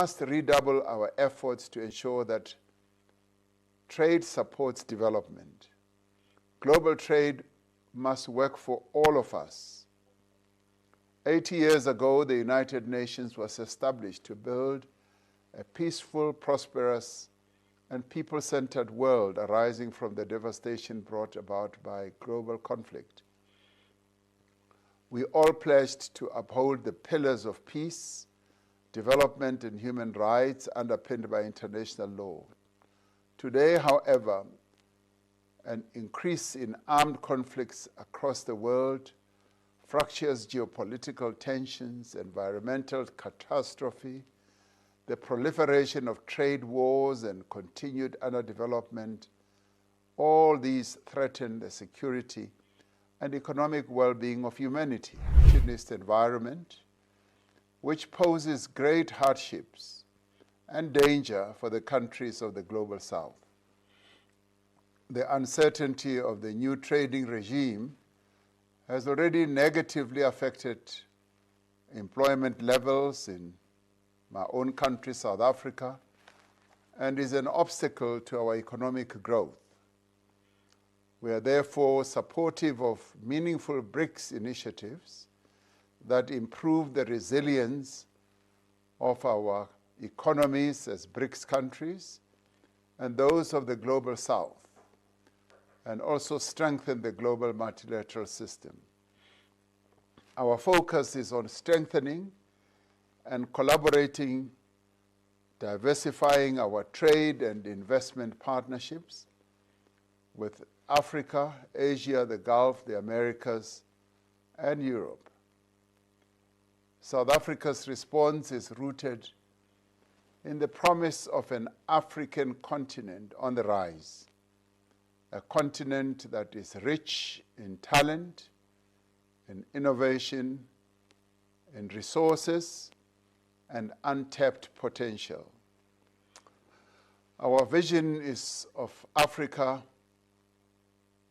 must redouble our efforts to ensure that trade supports development. Global trade must work for all of us. 80 years ago, the United Nations was established to build a peaceful, prosperous, and people-centered world arising from the devastation brought about by global conflict. We all pledged to uphold the pillars of peace, development, and human rights underpinned by international law. Today, however, an increase in armed conflicts across the world, fractious geopolitical tensions, environmental catastrophe, the proliferation of trade wars and continued underdevelopment, all these threaten the security and economic well-being of humanity. In this environment, which poses great hardships and danger for the countries of the Global South. The uncertainty of the new trading regime has already negatively affected employment levels in my own country, South Africa, and is an obstacle to our economic growth. We are therefore supportive of meaningful BRICS initiatives that improve the resilience of our economies as BRICS countries and those of the Global South, and also strengthen the global multilateral system. Our focus is on strengthening and collaborating, diversifying our trade and investment partnerships with Africa, Asia, the Gulf, the Americas, and Europe. South Africa's response is rooted in the promise of an African continent on the rise, a continent that is rich in talent, in innovation, in resources, and untapped potential. Our vision is of Africa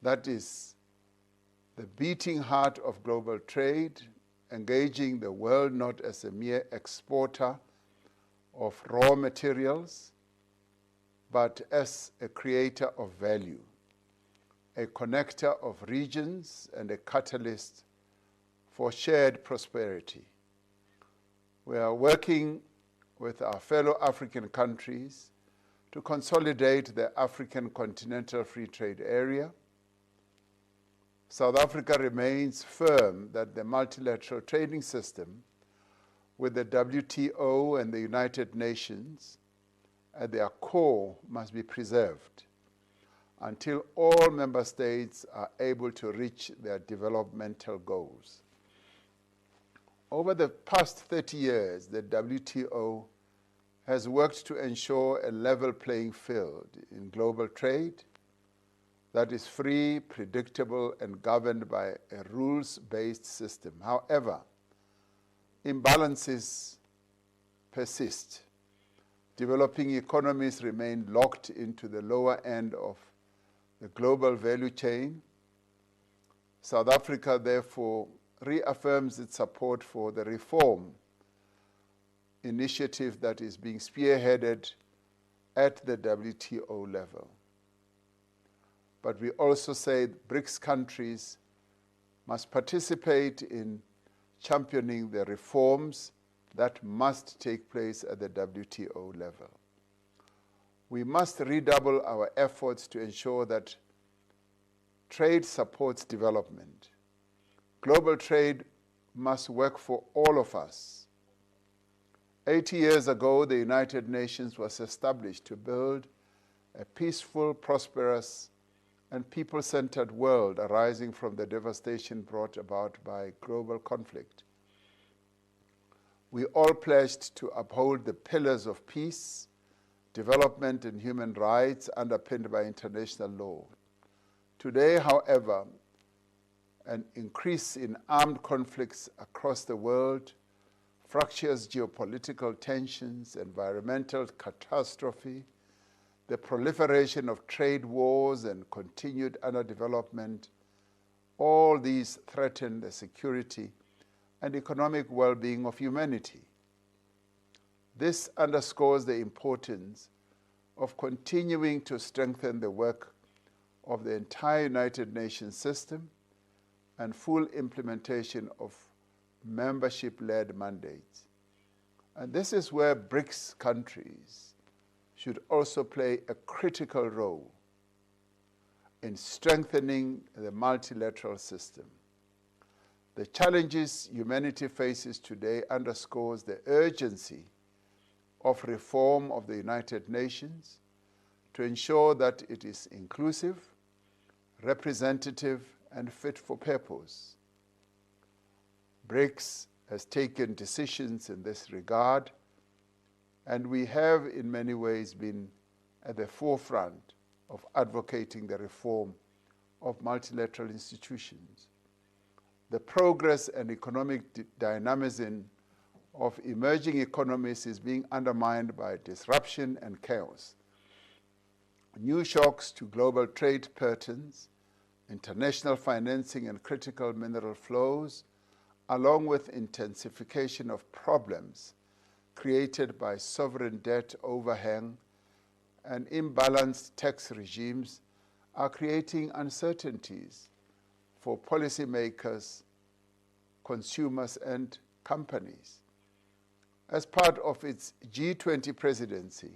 that is the beating heart of global trade, engaging the world not as a mere exporter of raw materials, but as a creator of value, a connector of regions and a catalyst for shared prosperity. We are working with our fellow African countries to consolidate the African Continental Free Trade Area. South Africa remains firm that the multilateral trading system with the WTO and the United Nations at their core must be preserved until all member states are able to reach their developmental goals. Over the past 30 years, the WTO has worked to ensure a level playing field in global trade that is free, predictable, and governed by a rules-based system. However, imbalances persist. Developing economies remain locked into the lower end of the global value chain. South Africa, therefore, reaffirms its support for the reform initiative that is being spearheaded at the WTO level. But we also say BRICS countries must participate in championing the reforms that must take place at the WTO level. We must redouble our efforts to ensure that trade supports development. Global trade must work for all of us. 80 years ago, the United Nations was established to build a peaceful, prosperous, and people-centered world arising from the devastation brought about by global conflict. We all pledged to uphold the pillars of peace, development, and human rights underpinned by international law. Today, however, an increase in armed conflicts across the world, fractious geopolitical tensions, environmental catastrophe, the proliferation of trade wars and continued underdevelopment, all these threaten the security and economic well-being of humanity. This underscores the importance of continuing to strengthen the work of the entire United Nations system and full implementation of membership-led mandates. And this is where BRICS countries should also play a critical role in strengthening the multilateral system. The challenges humanity faces today underscores the urgency of reform of the United Nations to ensure that it is inclusive, representative, and fit for purpose. BRICS has taken decisions in this regard, and we have in many ways been at the forefront of advocating the reform of multilateral institutions. The progress and economic dynamism of emerging economies is being undermined by disruption and chaos. New shocks to global trade patterns, international financing and critical mineral flows, along with intensification of problems created by sovereign debt overhang and imbalanced tax regimes, are creating uncertainties for policymakers, consumers, and companies. As part of its G20 presidency,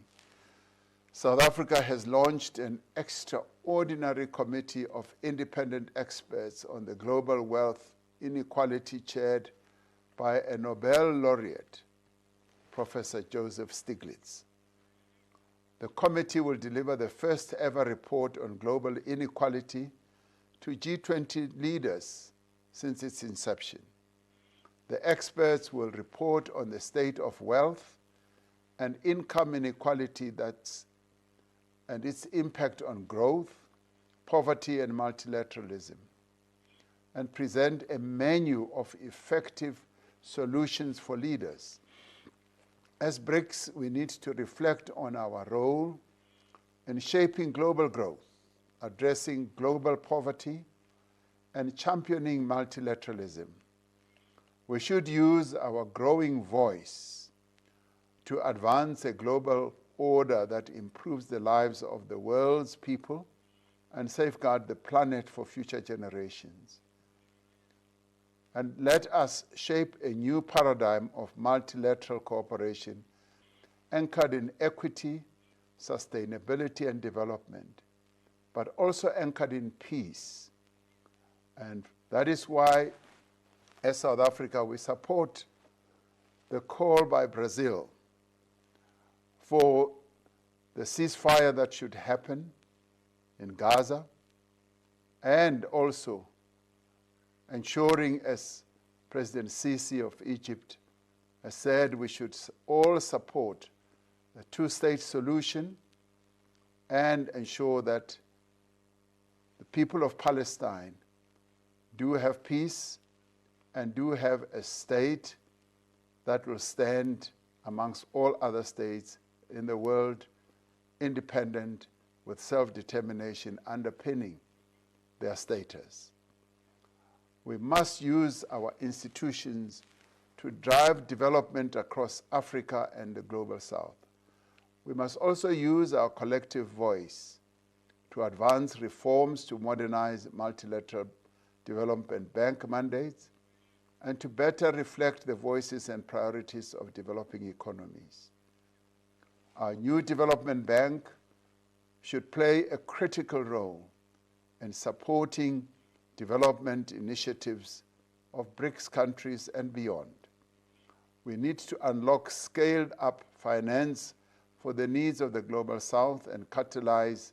South Africa has launched an extraordinary committee of independent experts on the global wealth inequality chaired by a Nobel laureate, Professor Joseph Stiglitz. The committee will deliver the first ever report on global inequality to G20 leaders since its inception. The experts will report on the state of wealth and income inequality and its impact on growth, poverty, and multilateralism, and present a menu of effective solutions for leaders. As BRICS, we need to reflect on our role in shaping global growth, addressing global poverty, and championing multilateralism. We should use our growing voice to advance a global order that improves the lives of the world's people and safeguard the planet for future generations. And let us shape a new paradigm of multilateral cooperation anchored in equity, sustainability, and development, but also anchored in peace. And that is why, as South Africa, we support the call by Brazil for the ceasefire that should happen in Gaza, and also ensuring, as President Sisi of Egypt has said, we should all support the two-state solution and ensure that the people of Palestine do have peace and do have a state that will stand amongst all other states in the world, independent, with self-determination underpinning their status. We must use our institutions to drive development across Africa and the global South. We must also use our collective voice to advance reforms to modernize multilateral development bank mandates and to better reflect the voices and priorities of developing economies. Our new development bank should play a critical role in supporting development initiatives of BRICS countries and beyond. We need to unlock scaled-up finance for the needs of the Global South and catalyze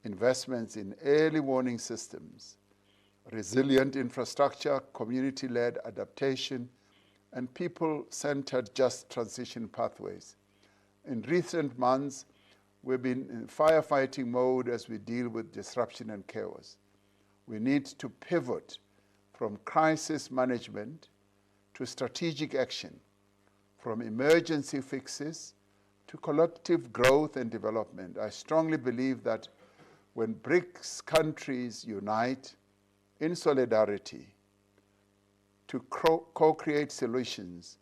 investments in early warning systems, resilient infrastructure, community-led adaptation, and people-centered just transition pathways. In recent months, we've been in firefighting mode as we deal with disruption and chaos. We need to pivot from crisis management to strategic action, from emergency fixes to collective growth and development. I strongly believe that when BRICS countries unite in solidarity to co-create solutions,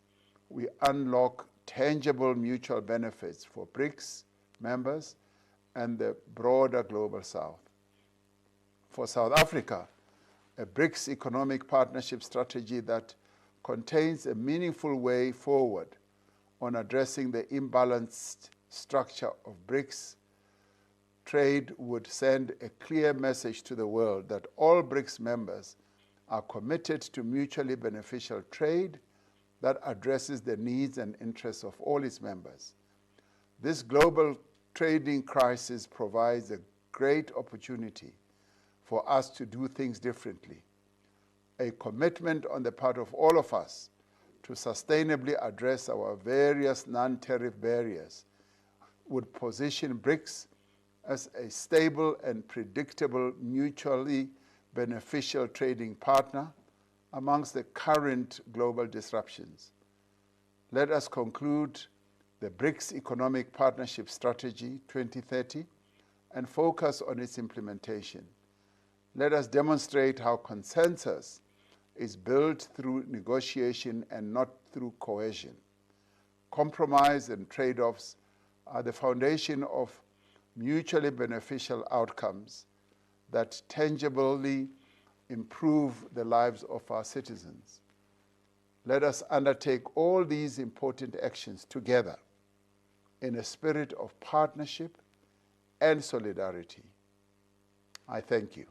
we unlock tangible mutual benefits for BRICS members and the broader global South. For South Africa, a BRICS economic partnership strategy that contains a meaningful way forward on addressing the imbalanced structure of BRICS trade would send a clear message to the world that all BRICS members are committed to mutually beneficial trade that addresses the needs and interests of all its members. This global trading crisis provides a great opportunity for us to do things differently. A commitment on the part of all of us to sustainably address our various non-tariff barriers would position BRICS as a stable and predictable, mutually beneficial trading partner amongst the current global disruptions. Let us conclude the BRICS Economic Partnership Strategy 2030 and focus on its implementation. Let us demonstrate how consensus is built through negotiation and not through coercion. Compromise and trade-offs are the foundation of mutually beneficial outcomes that tangibly improve the lives of our citizens. Let us undertake all these important actions together in a spirit of partnership and solidarity. I thank you.